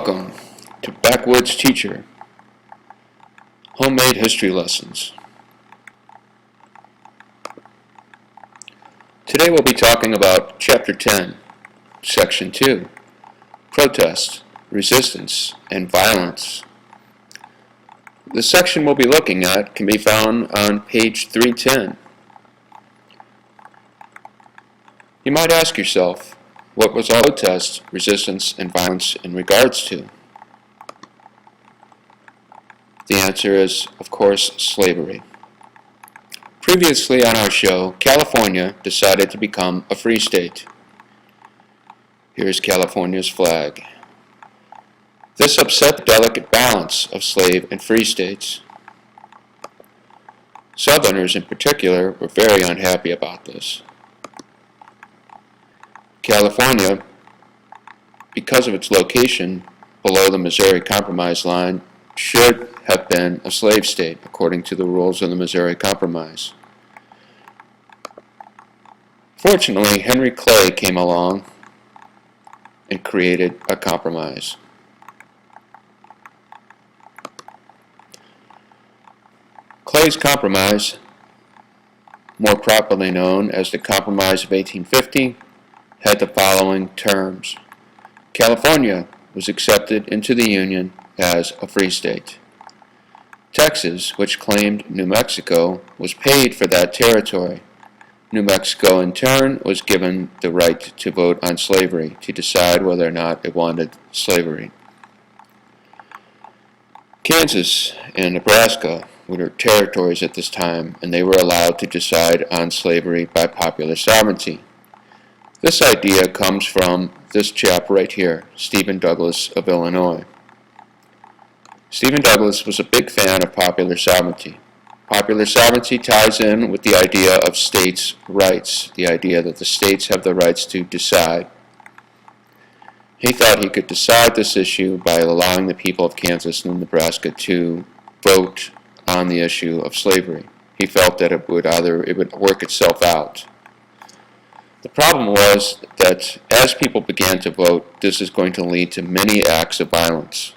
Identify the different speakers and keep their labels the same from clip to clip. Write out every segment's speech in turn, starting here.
Speaker 1: Welcome to Backwoods Teacher, Homemade History Lessons. Today we'll be talking about Chapter 10, Section 2, Protest, Resistance, and Violence. The section we'll be looking at can be found on page 310. You might ask yourself, what was all protest, resistance, and violence in regards to? The answer is, of course, slavery. Previously on our show, California decided to become a free state. Here's California's flag. This upset the delicate balance of slave and free states. Southerners in particular were very unhappy about this. California, because of its location below the Missouri Compromise line, should have been a slave state according to the rules of the Missouri Compromise. Fortunately, Henry Clay came along and created a compromise. Clay's Compromise, more properly known as the Compromise of 1850, had the following terms. California was accepted into the Union as a free state. Texas, which claimed New Mexico, was paid for that territory. New Mexico, in turn, was given the right to vote on slavery, to decide whether or not it wanted slavery. Kansas and Nebraska were territories at this time, and they were allowed to decide on slavery by popular sovereignty. This idea comes from this chap right here, Stephen Douglas of Illinois. Stephen Douglas was a big fan of popular sovereignty. Popular sovereignty ties in with the idea of states' rights, the idea that the states have the rights to decide. He thought he could decide this issue by allowing the people of Kansas and Nebraska to vote on the issue of slavery. He felt that it would work itself out. The problem was that as people began to vote, this is going to lead to many acts of violence.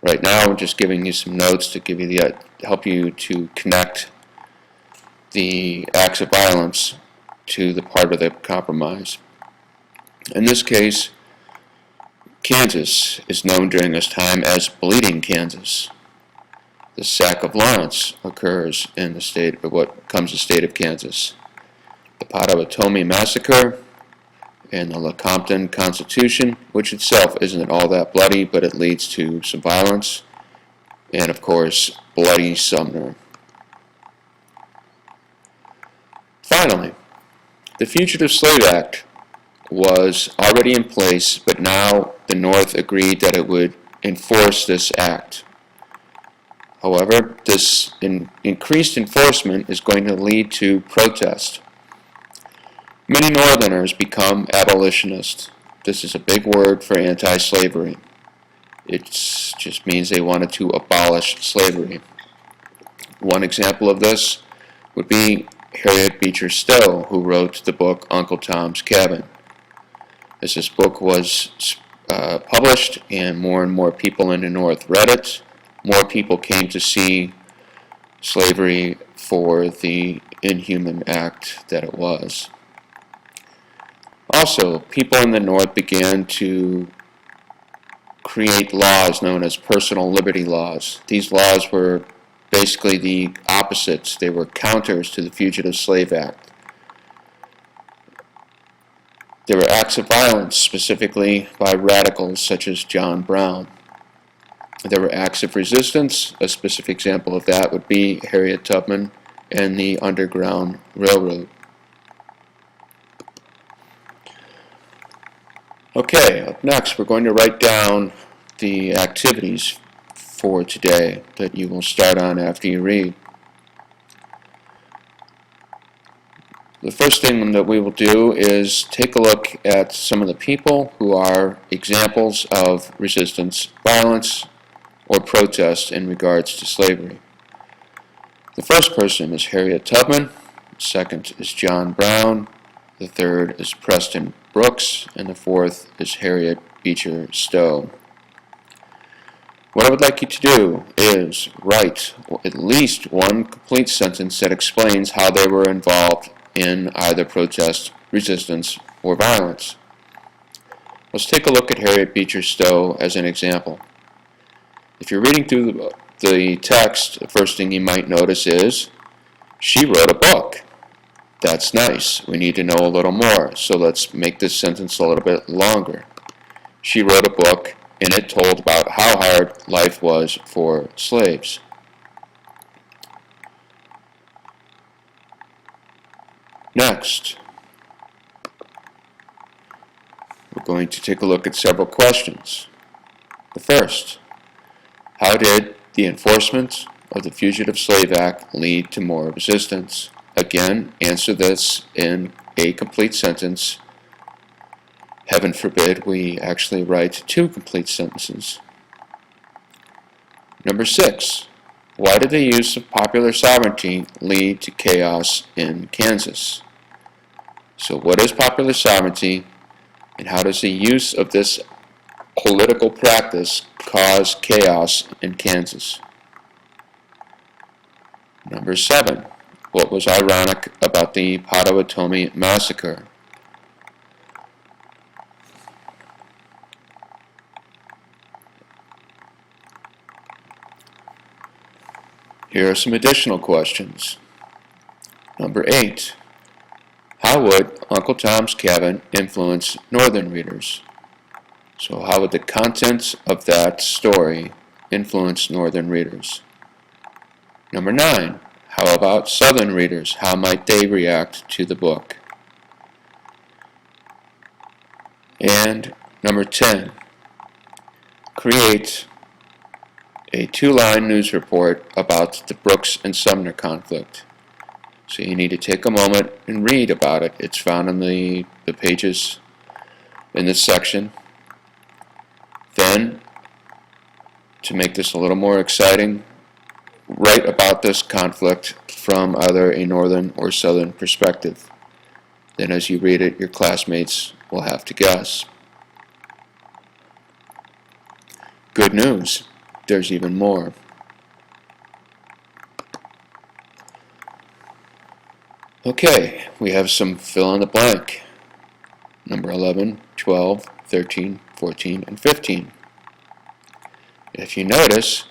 Speaker 1: Right now, I'm just giving you some notes to help you to connect the acts of violence to the part of the compromise. In this case, Kansas is known during this time as Bleeding Kansas. The sack of Lawrence occurs in the state of what becomes the state of Kansas. The Potawatomi Massacre and the Lecompton Constitution, which itself isn't all that bloody, but it leads to some violence, and of course, Bloody Sumner. Finally, the Fugitive Slave Act was already in place, but now the North agreed that it would enforce this act. However, this increased enforcement is going to lead to protest. Many Northerners become abolitionists. This is a big word for anti-slavery. It just means they wanted to abolish slavery. One example of this would be Harriet Beecher Stowe, who wrote the book Uncle Tom's Cabin. As this book was published and more people in the North read it, more people came to see slavery for the inhuman act that it was. Also, people in the North began to create laws known as personal liberty laws. These laws were basically the opposites. They were counters to the Fugitive Slave Act. There were acts of violence, specifically by radicals such as John Brown. There were acts of resistance. A specific example of that would be Harriet Tubman and the Underground Railroad. Okay, up next we're going to write down the activities for today that you will start on after you read. The first thing that we will do is take a look at some of the people who are examples of resistance, violence, or protest in regards to slavery. The first person is Harriet Tubman, the second is John Brown, the third is Preston Brooks, and the fourth is Harriet Beecher Stowe. What I would like you to do is write at least one complete sentence that explains how they were involved in either protest, resistance, or violence. Let's take a look at Harriet Beecher Stowe as an example. If you're reading through the text, the first thing you might notice is she wrote a book. That's nice. We need to know a little more, so let's make this sentence a little bit longer. She wrote a book, and it told about how hard life was for slaves. Next, we're going to take a look at several questions. The first, how did the enforcement of the Fugitive Slave Act lead to more resistance? Again, answer this in a complete sentence. Heaven forbid we actually write two complete sentences. Number 6, why did the use of popular sovereignty lead to chaos in Kansas? So what is popular sovereignty, and how does the use of this political practice cause chaos in Kansas? Number 7, what was ironic about the Potawatomi massacre? Here are some additional questions. Number 8, how would Uncle Tom's Cabin influence Northern readers? So how would the contents of that story influence Northern readers? Number 9, how about Southern readers? How might they react to the book? And number 10, create a 2-line news report about the Brooks and Sumner conflict. So you need to take a moment and read about it. It's found in the pages in this section. Then, to make this a little more exciting, write about this conflict from either a northern or southern perspective. Then as you read it, your classmates will have to guess. Good news, there's even more. Okay, we have some fill in the blank. Number 11, 12, 13, 14, and 15. If you notice,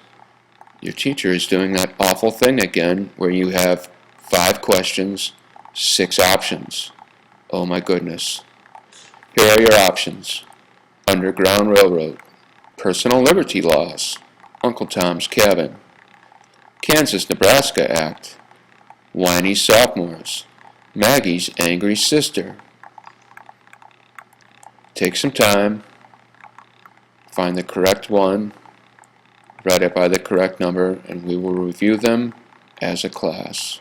Speaker 1: your teacher is doing that awful thing again where you have 5 questions, 6 options. Oh my goodness. Here are your options. Underground Railroad, Personal Liberty Laws, Uncle Tom's Cabin, Kansas-Nebraska Act, Whiny Sophomores, Maggie's Angry Sister. Take some time, find the correct one, write it by the correct number, and we will review them as a class.